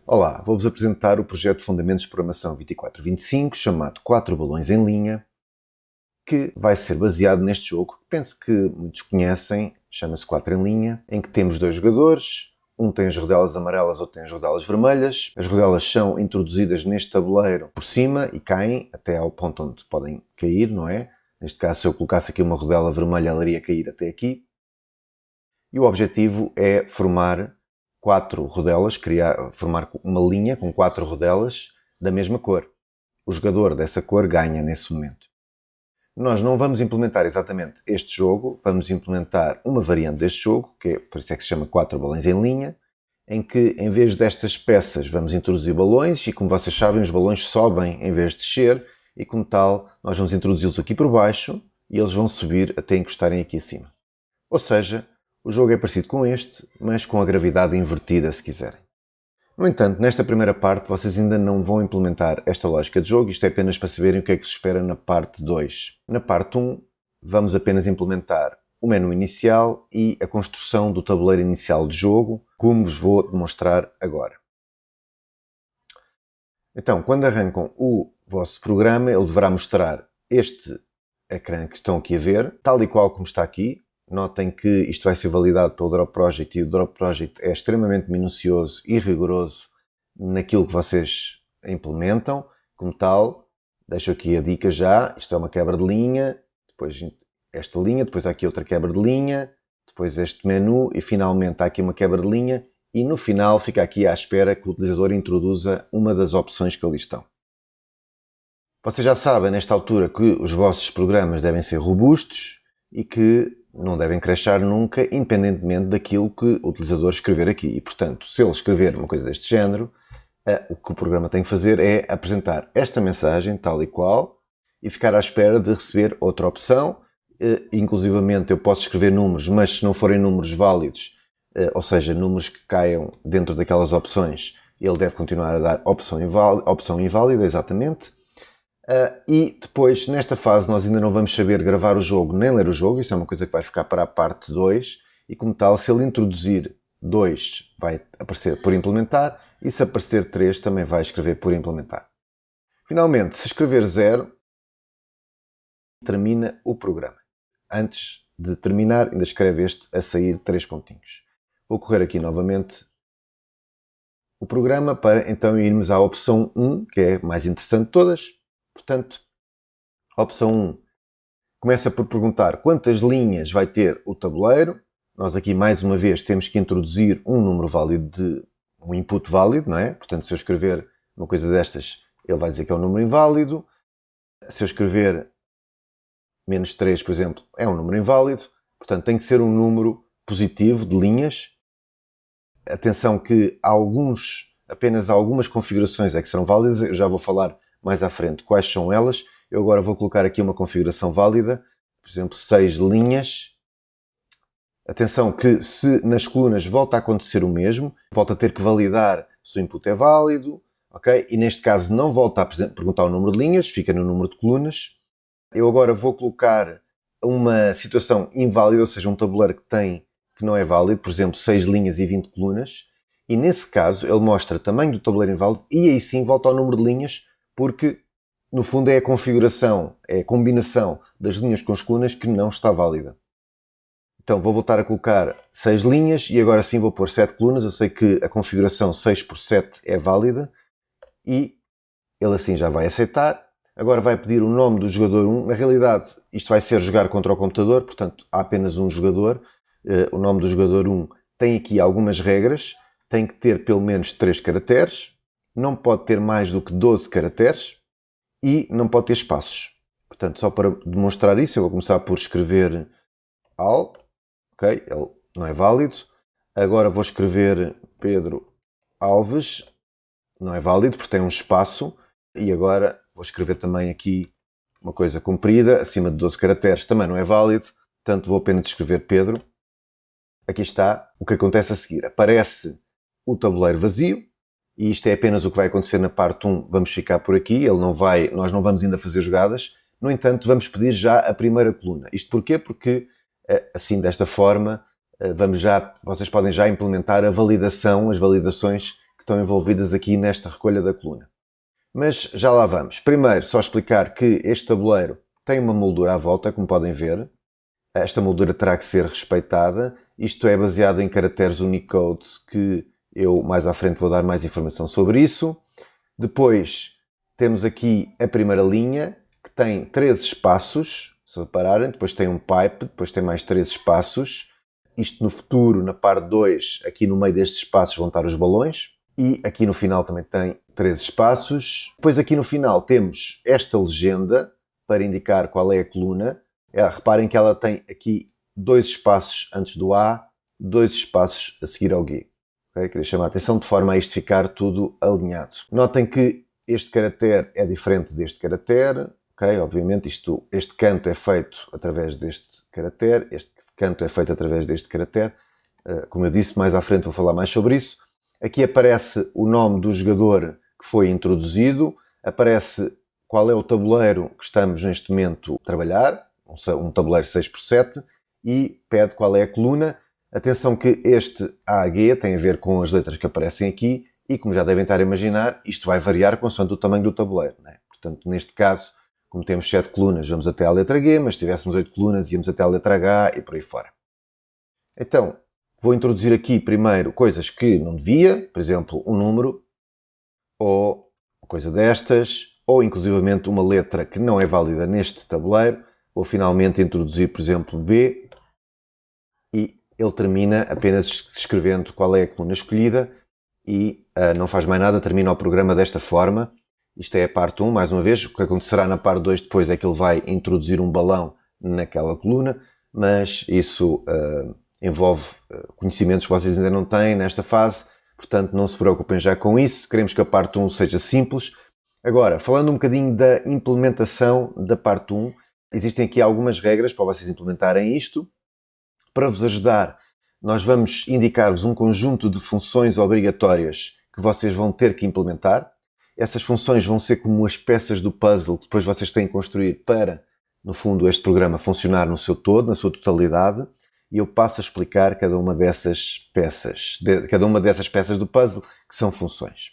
Olá, vou-vos apresentar o projeto de Fundamentos de Programação 2425, chamado 4 balões em linha, que vai ser baseado neste jogo, que penso que muitos conhecem, chama-se 4 em linha, em que temos dois jogadores, um tem as rodelas amarelas, outro tem as rodelas vermelhas. As rodelas são introduzidas neste tabuleiro por cima e caem até ao ponto onde podem cair, não é? Neste caso, se eu colocasse aqui uma rodela vermelha, ela iria cair até aqui. E o objetivo é formar 4 rodelas, formar uma linha com 4 rodelas da mesma cor. O jogador dessa cor ganha nesse momento. Nós não vamos implementar exatamente este jogo, vamos implementar uma variante deste jogo, por isso é que se chama 4 balões em linha, em que em vez destas peças vamos introduzir balões e, como vocês sabem, os balões sobem em vez de descer e, como tal, nós vamos introduzi-los aqui por baixo e eles vão subir até encostarem aqui acima. Ou seja, o jogo é parecido com este, mas com a gravidade invertida, se quiserem. No entanto, nesta primeira parte, vocês ainda não vão implementar esta lógica de jogo. Isto é apenas para saberem o que é que se espera na parte 2. Na parte 1, vamos apenas implementar o menu inicial e a construção do tabuleiro inicial de jogo, como vos vou demonstrar agora. Então, quando arrancam o vosso programa, ele deverá mostrar este ecrã que estão aqui a ver, tal e qual como está aqui. Notem que isto vai ser validado pelo Drop Project e o Drop Project é extremamente minucioso e rigoroso naquilo que vocês implementam. Como tal, deixo aqui a dica já, isto é uma quebra de linha, depois esta linha, depois há aqui outra quebra de linha, depois este menu e finalmente há aqui uma quebra de linha e no final fica aqui à espera que o utilizador introduza uma das opções que ali estão. Vocês já sabem nesta altura que os vossos programas devem ser robustos e que não devem crashar nunca, independentemente daquilo que o utilizador escrever aqui. E, portanto, se ele escrever uma coisa deste género, o que o programa tem que fazer é apresentar esta mensagem tal e qual e ficar à espera de receber outra opção. Inclusivamente, eu posso escrever números, mas se não forem números válidos, ou seja, números que caiam dentro daquelas opções, ele deve continuar a dar opção inválida, exatamente. E depois, nesta fase, nós ainda não vamos saber gravar o jogo nem ler o jogo. Isso é uma coisa que vai ficar para a parte 2. E como tal, se ele introduzir 2, vai aparecer por implementar. E se aparecer 3, também vai escrever por implementar. Finalmente, se escrever 0, termina o programa. Antes de terminar, ainda escreve este a sair 3 pontinhos. Vou correr aqui novamente o programa para então irmos à opção 1, que é a mais interessante de todas. Portanto, a opção 1 começa por perguntar quantas linhas vai ter o tabuleiro. Nós aqui, mais uma vez, temos que introduzir um número válido, um input válido, não é? Portanto, se eu escrever uma coisa destas, ele vai dizer que é um número inválido. Se eu escrever menos 3, por exemplo, é um número inválido. Portanto, tem que ser um número positivo de linhas. Atenção que apenas algumas configurações é que serão válidas. Eu já vou falar mais à frente quais são elas. Eu agora vou colocar aqui uma configuração válida, por exemplo, 6 linhas. Atenção que se nas colunas volta a acontecer o mesmo, volta a ter que validar se o input é válido, ok? E neste caso não volta a perguntar o número de linhas, fica no número de colunas. Eu agora vou colocar uma situação inválida, ou seja, um tabuleiro que não é válido, por exemplo, 6 linhas e 20 colunas. E nesse caso ele mostra tamanho do tabuleiro inválido e aí sim volta ao número de linhas, porque no fundo é a configuração, é a combinação das linhas com as colunas que não está válida. Então vou voltar a colocar 6 linhas e agora sim vou pôr 7 colunas. Eu sei que a configuração 6 por 7 é válida e ele assim já vai aceitar. Agora vai pedir o nome do jogador 1. Na realidade isto vai ser jogar contra o computador, portanto há apenas um jogador. O nome do jogador 1 tem aqui algumas regras. Tem que ter pelo menos 3 caracteres. Não pode ter mais do que 12 caracteres e não pode ter espaços. Portanto, só para demonstrar isso, eu vou começar por escrever Al. Ok, ele não é válido. Agora vou escrever Pedro Alves. Não é válido porque tem um espaço. E agora vou escrever também aqui uma coisa comprida, acima de 12 caracteres. Também não é válido. Portanto, vou apenas escrever Pedro. Aqui está o que acontece a seguir. Aparece o tabuleiro vazio. E isto é apenas o que vai acontecer na parte 1. Vamos ficar por aqui. Nós não vamos ainda fazer jogadas. No entanto, vamos pedir já a primeira coluna. Isto porquê? Porque, assim, desta forma, vocês podem já implementar as validações que estão envolvidas aqui nesta recolha da coluna. Mas já lá vamos. Primeiro, só explicar que este tabuleiro tem uma moldura à volta, como podem ver. Esta moldura terá que ser respeitada. Isto é baseado em caracteres Unicode, que eu mais à frente vou dar mais informação sobre isso. Depois temos aqui a primeira linha, que tem 13 espaços, se repararem. Depois tem um pipe, depois tem mais 13 espaços. Isto no futuro, na parte 2, aqui no meio destes espaços vão estar os balões. E aqui no final também tem 13 espaços. Depois aqui no final temos esta legenda para indicar qual é a coluna. Reparem que ela tem aqui 2 espaços antes do A, 2 espaços a seguir ao G. Okay? Queria chamar a atenção de forma a isto ficar tudo alinhado. Notem que este caractere é diferente deste caractere. Okay? Obviamente este canto é feito através deste caractere, este canto é feito através deste caractere. Como eu disse, mais à frente vou falar mais sobre isso. Aqui aparece o nome do jogador que foi introduzido, aparece qual é o tabuleiro que estamos neste momento a trabalhar, um tabuleiro 6x7, e pede qual é a coluna. Atenção que este AG tem a ver com as letras que aparecem aqui e, como já devem estar a imaginar, isto vai variar consoante o tamanho do tabuleiro, não é? Portanto, neste caso, como temos 7 colunas, vamos até à letra G, mas se tivéssemos 8 colunas, íamos até à letra H e por aí fora. Então, vou introduzir aqui primeiro coisas que não devia, por exemplo, um número, ou coisa destas, ou inclusivamente uma letra que não é válida neste tabuleiro. Vou finalmente introduzir, por exemplo, B, e ele termina apenas escrevendo qual é a coluna escolhida e não faz mais nada, termina o programa desta forma. Isto é a parte 1, mais uma vez. O que acontecerá na parte 2 depois é que ele vai introduzir um balão naquela coluna, mas isso envolve conhecimentos que vocês ainda não têm nesta fase, portanto não se preocupem já com isso. Queremos que a parte 1 seja simples. Agora, falando um bocadinho da implementação da parte 1, existem aqui algumas regras para vocês implementarem isto. Para vos ajudar, nós vamos indicar-vos um conjunto de funções obrigatórias que vocês vão ter que implementar. Essas funções vão ser como as peças do puzzle que depois vocês têm que construir para, no fundo, este programa funcionar no seu todo, na sua totalidade. E eu passo a explicar cada uma dessas peças do puzzle, que são funções.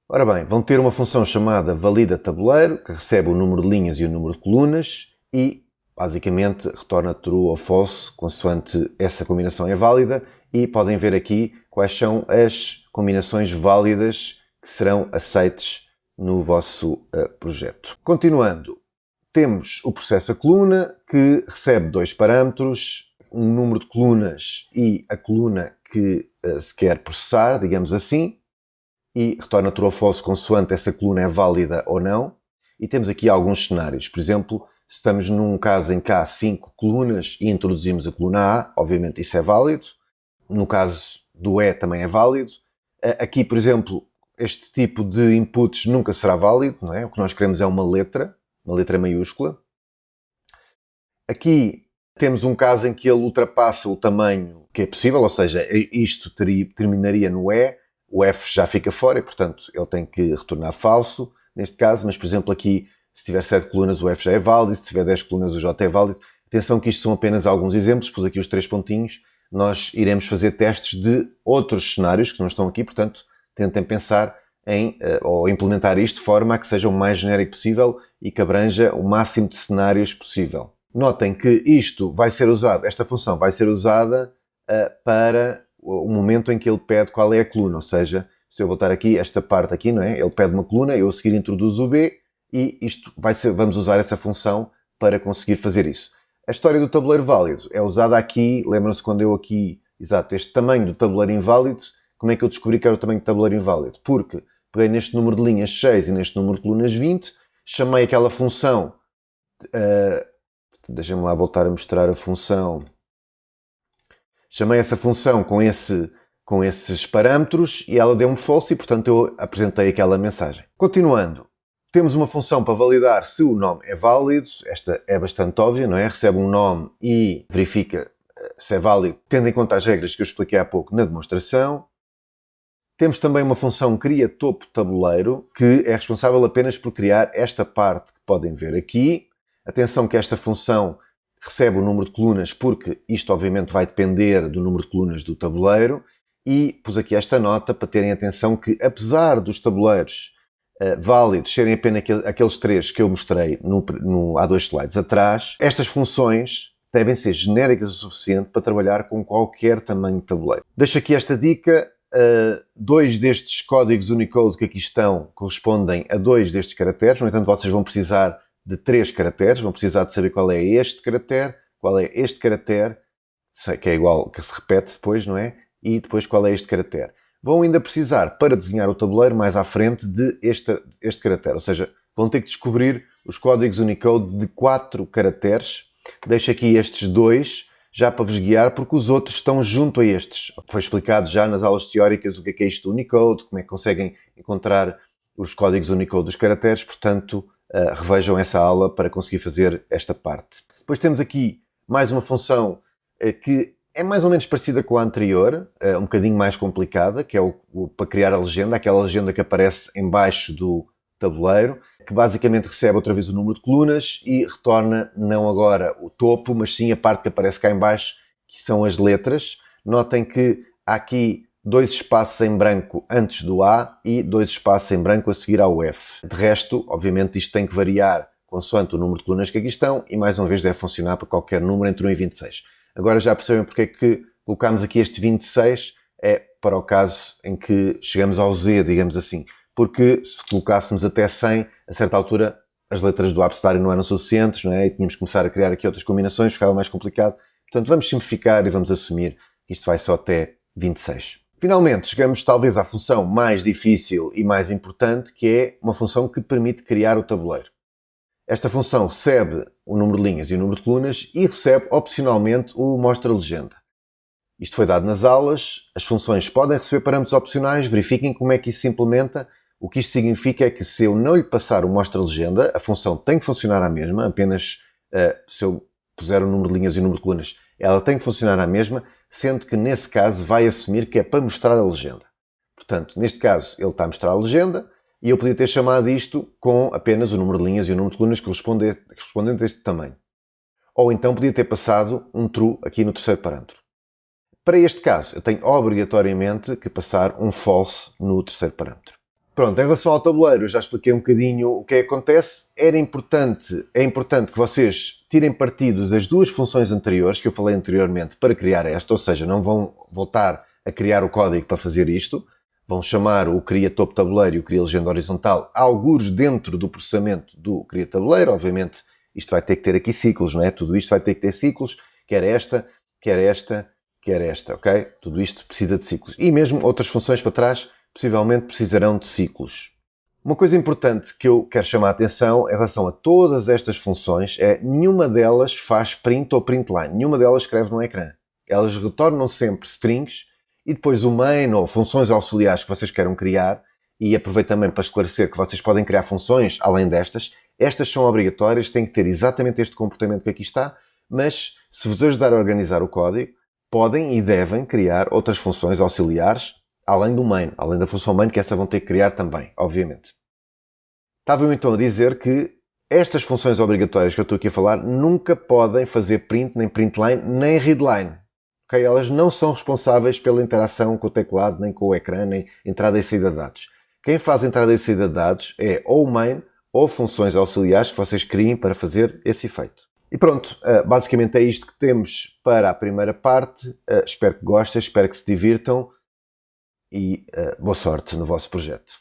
Ora bem, vão ter uma função chamada valida tabuleiro, que recebe o número de linhas e o número de colunas e, basicamente, retorna true ou false, consoante essa combinação é válida. E podem ver aqui quais são as combinações válidas que serão aceites no vosso projeto. Continuando, temos o processo a coluna, que recebe 2 parâmetros, um número de colunas e a coluna que se quer processar, digamos assim, e retorna true ou false consoante essa coluna é válida ou não. E temos aqui alguns cenários. Por exemplo, se estamos num caso em que há 5 colunas e introduzimos a coluna A, obviamente isso é válido. No caso do E também é válido. Aqui, por exemplo, este tipo de inputs nunca será válido, não é? O que nós queremos é uma letra maiúscula. Aqui temos um caso em que ele ultrapassa o tamanho que é possível, ou seja, isto terminaria no E, o F já fica fora e, portanto, ele tem que retornar falso, neste caso, mas, por exemplo, aqui, se tiver 7 colunas, o F já é válido, se tiver 10 colunas, o J é válido. Atenção que isto são apenas alguns exemplos, pus aqui os 3 pontinhos, nós iremos fazer testes de outros cenários que não estão aqui, portanto, tentem pensar em ou implementar isto de forma a que seja o mais genérico possível e que abranja o máximo de cenários possível. Notem que isto vai ser usado, esta função vai ser usada para o momento em que ele pede qual é a coluna, ou seja, se eu voltar aqui, esta parte aqui, não é? Ele pede uma coluna, eu a seguir introduzo o B e isto vamos usar essa função para conseguir fazer isso. A história do tabuleiro válido é usada aqui, lembram-se quando eu aqui, este tamanho do tabuleiro inválido, como é que eu descobri que era o tamanho do tabuleiro inválido? Porque peguei neste número de linhas 6 e neste número de colunas 20, chamei aquela função, deixem-me lá voltar a mostrar a função, chamei essa função com esses parâmetros e ela deu-me false e, portanto, eu apresentei aquela mensagem. Continuando, temos uma função para validar se o nome é válido. Esta é bastante óbvia, não é? Recebe um nome e verifica se é válido, tendo em conta as regras que eu expliquei há pouco na demonstração. Temos também uma função cria topo tabuleiro, que é responsável apenas por criar esta parte que podem ver aqui. Atenção que esta função recebe o número de colunas, porque isto obviamente vai depender do número de colunas do tabuleiro. e pus aqui esta nota para terem atenção que, apesar dos tabuleiros válidos serem apenas aqueles 3 que eu mostrei há 2 slides atrás, estas funções devem ser genéricas o suficiente para trabalhar com qualquer tamanho de tabuleiro. Deixo aqui esta dica. 2 destes códigos Unicode que aqui estão correspondem a 2 destes caracteres. No entanto, vocês vão precisar de 3 caracteres. Vão precisar de saber qual é este caractere, qual é este caractere, que é igual, que se repete depois, não é? E depois qual é este caractere. Vão ainda precisar, para desenhar o tabuleiro mais à frente, de este caractere. Ou seja, vão ter que descobrir os códigos Unicode de 4 caracteres. Deixo aqui estes 2 já para vos guiar, porque os outros estão junto a estes. Foi explicado já nas aulas teóricas o que é isto do Unicode, como é que conseguem encontrar os códigos Unicode dos caracteres, portanto, revejam essa aula para conseguir fazer esta parte. Depois temos aqui mais uma função que é mais ou menos parecida com a anterior, um bocadinho mais complicada, que é para criar a legenda, aquela legenda que aparece em baixo do tabuleiro, que basicamente recebe outra vez o número de colunas e retorna não agora o topo, mas sim a parte que aparece cá em baixo, que são as letras. Notem que há aqui 2 espaços em branco antes do A e 2 espaços em branco a seguir ao F. De resto, obviamente, isto tem que variar consoante o número de colunas que aqui estão e, mais uma vez, deve funcionar para qualquer número entre 1 e 26. Agora já percebem porque é que colocamos aqui este 26, é para o caso em que chegamos ao Z, digamos assim. Porque se colocássemos até 100, a certa altura as letras do abecedário não eram suficientes, não é? E tínhamos que começar a criar aqui outras combinações, ficava mais complicado. Portanto, vamos simplificar e vamos assumir que isto vai só até 26. Finalmente, chegamos talvez à função mais difícil e mais importante, que é uma função que permite criar o tabuleiro. Esta função recebe o número de linhas e o número de colunas e recebe, opcionalmente, o mostra-legenda. Isto foi dado nas aulas, as funções podem receber parâmetros opcionais, verifiquem como é que isso se implementa. O que isto significa é que se eu não lhe passar o mostra-legenda, a função tem que funcionar à mesma, apenas se eu puser o número de linhas e o número de colunas, ela tem que funcionar à mesma, sendo que nesse caso vai assumir que é para mostrar a legenda. Portanto, neste caso ele está a mostrar a legenda e eu podia ter chamado isto com apenas o número de linhas e o número de colunas correspondente a este tamanho. Ou então podia ter passado um true aqui no terceiro parâmetro. Para este caso, eu tenho obrigatoriamente que passar um false no terceiro parâmetro. Pronto, em relação ao tabuleiro, eu já expliquei um bocadinho o que é que acontece. É importante que vocês tirem partido das 2 funções anteriores que eu falei anteriormente para criar esta, ou seja, não vão voltar a criar o código para fazer isto. Vão chamar o cria topo tabuleiro e o cria legenda horizontal, algures dentro do processamento do cria tabuleiro. Obviamente, isto vai ter que ter aqui ciclos, não é? Tudo isto vai ter que ter ciclos, quer esta, ok? Tudo isto precisa de ciclos. E mesmo outras funções para trás, possivelmente precisarão de ciclos. Uma coisa importante que eu quero chamar a atenção em relação a todas estas funções é nenhuma delas faz print ou printline. Nenhuma delas escreve no ecrã. Elas retornam sempre strings e depois o main ou funções auxiliares que vocês queiram criar, e aproveito também para esclarecer que vocês podem criar funções além destas. Estas são obrigatórias, têm que ter exatamente este comportamento que aqui está, mas se vos ajudar a organizar o código, podem e devem criar outras funções auxiliares, além do main, além da função main, que essa vão ter que criar também, obviamente. Estava eu então a dizer que estas funções obrigatórias que eu estou aqui a falar nunca podem fazer print, nem printline, nem readline. Okay? Elas não são responsáveis pela interação com o teclado, nem com o ecrã, nem entrada e saída de dados. Quem faz entrada e saída de dados é ou o main ou funções auxiliares que vocês criem para fazer esse efeito. E pronto, basicamente é isto que temos para a primeira parte. Espero que gostem, espero que se divirtam e boa sorte no vosso projeto.